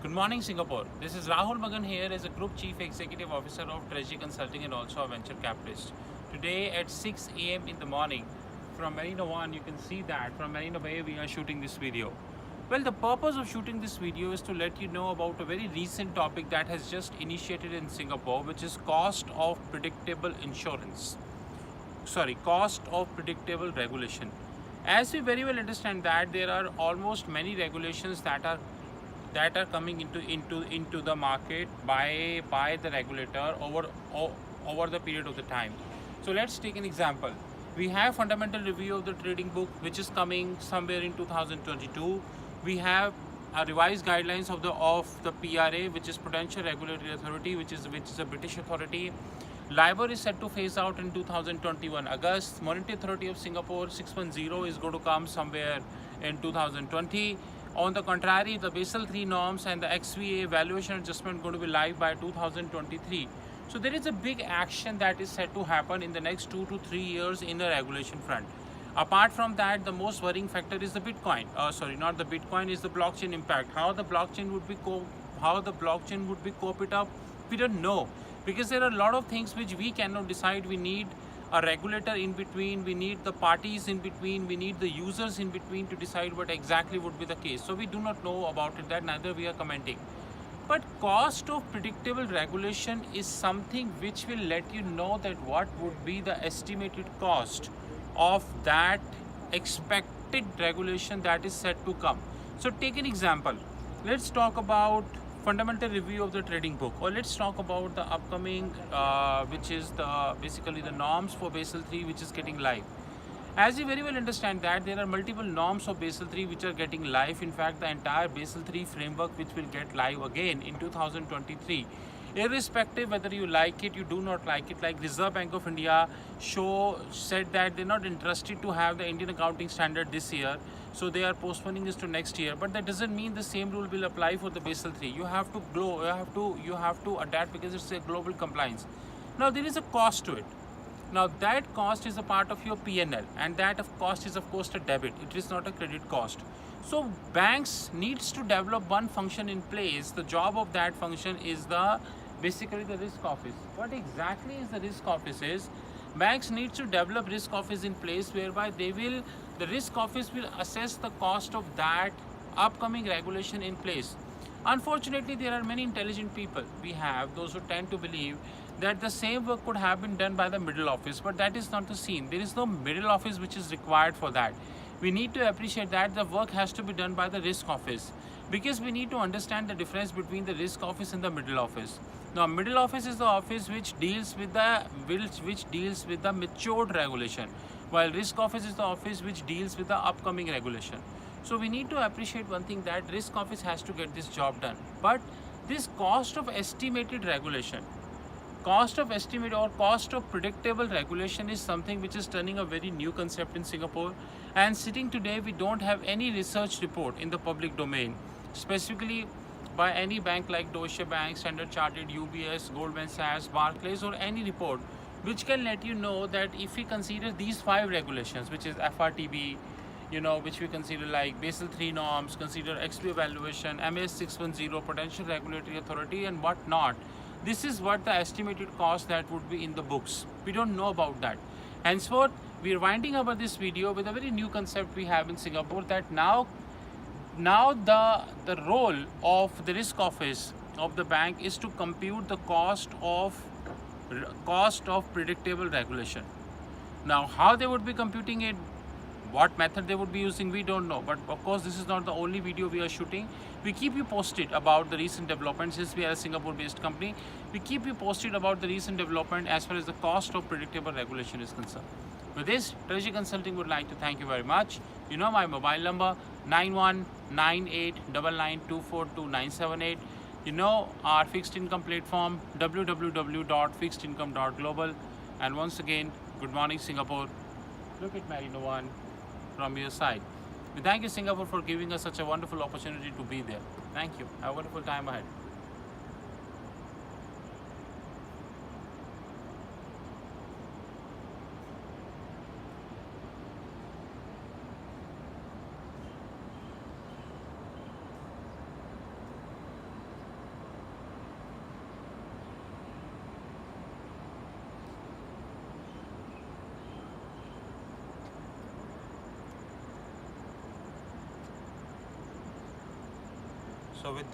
Good morning, Singapore. This is Rahul Magan here as a Group Chief Executive Officer of Treasury Consulting and also a venture capitalist. Today at 6 a.m. in the morning from Marina One, you can see that from Marina Bay we are shooting this video. Well, the purpose of shooting this video is to let you know about a very recent topic that has just initiated in Singapore, which is cost of predictable regulation. As we very well understand that there are almost many regulations that are coming into the market by the regulator over the period of the time. So let's take an example. We have fundamental review of the trading book, which is coming somewhere in 2022. We have a revised guidelines of the PRA, which is Prudential Regulatory Authority, which is a British authority. LIBOR is set to phase out in 2021 August. Monetary Authority of Singapore 610 is going to come somewhere in 2020. On the contrary, the Basel III norms and the XVA valuation adjustment going to be live by 2023. So there is a big action that is set to happen in the next 2 to 3 years in the regulation front. Apart from that, the most worrying factor is the Bitcoin. Not the Bitcoin, is the blockchain impact. How the blockchain would be cope it up, we don't know, because there are a lot of things which we cannot decide. We need a regulator in between, we need the parties in between, we need the users in between to decide what exactly would be the case. So we do not know about it, that neither we are commenting. But cost of predictable regulation is something which will let you know that what would be the estimated cost of that expected regulation that is set to come. So take an example. Let's talk about fundamental review of the trading book, or let's talk about the upcoming which is basically the norms for Basel III, which is getting live. As you very well understand that there are multiple norms of Basel III which are getting live. In fact, the entire Basel III framework which will get live again in 2023, irrespective whether you like it, you do not like it. Like Reserve Bank of India said that they're not interested to have the Indian accounting standard this year, so they are postponing this to next year. But that doesn't mean the same rule will apply for the Basel III. You have to adapt, because it's a global compliance. Now there is a cost to it. Now that cost is a part of your PNL, and that of cost is of course a debit. It is not a credit cost. So banks needs to develop one function in place. The job of that function is basically the risk office. What exactly is the risk office is? Banks need to develop risk office in place, whereby the risk office will assess the cost of that upcoming regulation in place. Unfortunately, there are many intelligent people. We have those who tend to believe that the same work could have been done by the middle office, but that is not the scene. There is no middle office which is required for that. We need to appreciate that the work has to be done by the risk office, because we need to understand the difference between the risk office and the middle office. Now, middle office is the office which deals with the matured regulation, while risk office is the office which deals with the upcoming regulation. So we need to appreciate one thing, that risk office has to get this job done. But this cost of estimated regulation, cost of predictable regulation is something which is turning a very new concept in Singapore. And sitting today, we don't have any research report in the public domain, specifically by any bank like Deutsche Bank, Standard Chartered, UBS, Goldman Sachs, Barclays, or any report which can let you know that if we consider these 5 regulations, which is FRTB, which we consider like Basel III norms, consider XP evaluation, MS 610, Prudential Regulatory Authority, and whatnot. This is what the estimated cost that would be in the books. We don't know about that. Henceforth, we are winding up this video with a very new concept we have in Singapore, that now the role of the risk office of the bank is to compute the cost of predictable regulation. Now, how they would be computing it, what method they would be using, we don't know. But of course, this is not the only video we are shooting. We keep you posted about the recent developments. Since we are a Singapore-based company, we keep you posted about the recent development as far as the cost of predictable regulation is concerned. With this, Treasury Consulting would like to thank you very much. You know my mobile number, 919899242978. You know our fixed income platform, www.fixedincome.global. And once again, good morning, Singapore. Look at Marina One from your side. We thank you, Singapore, for giving us such a wonderful opportunity to be there. Thank you. Have a wonderful time ahead. So with this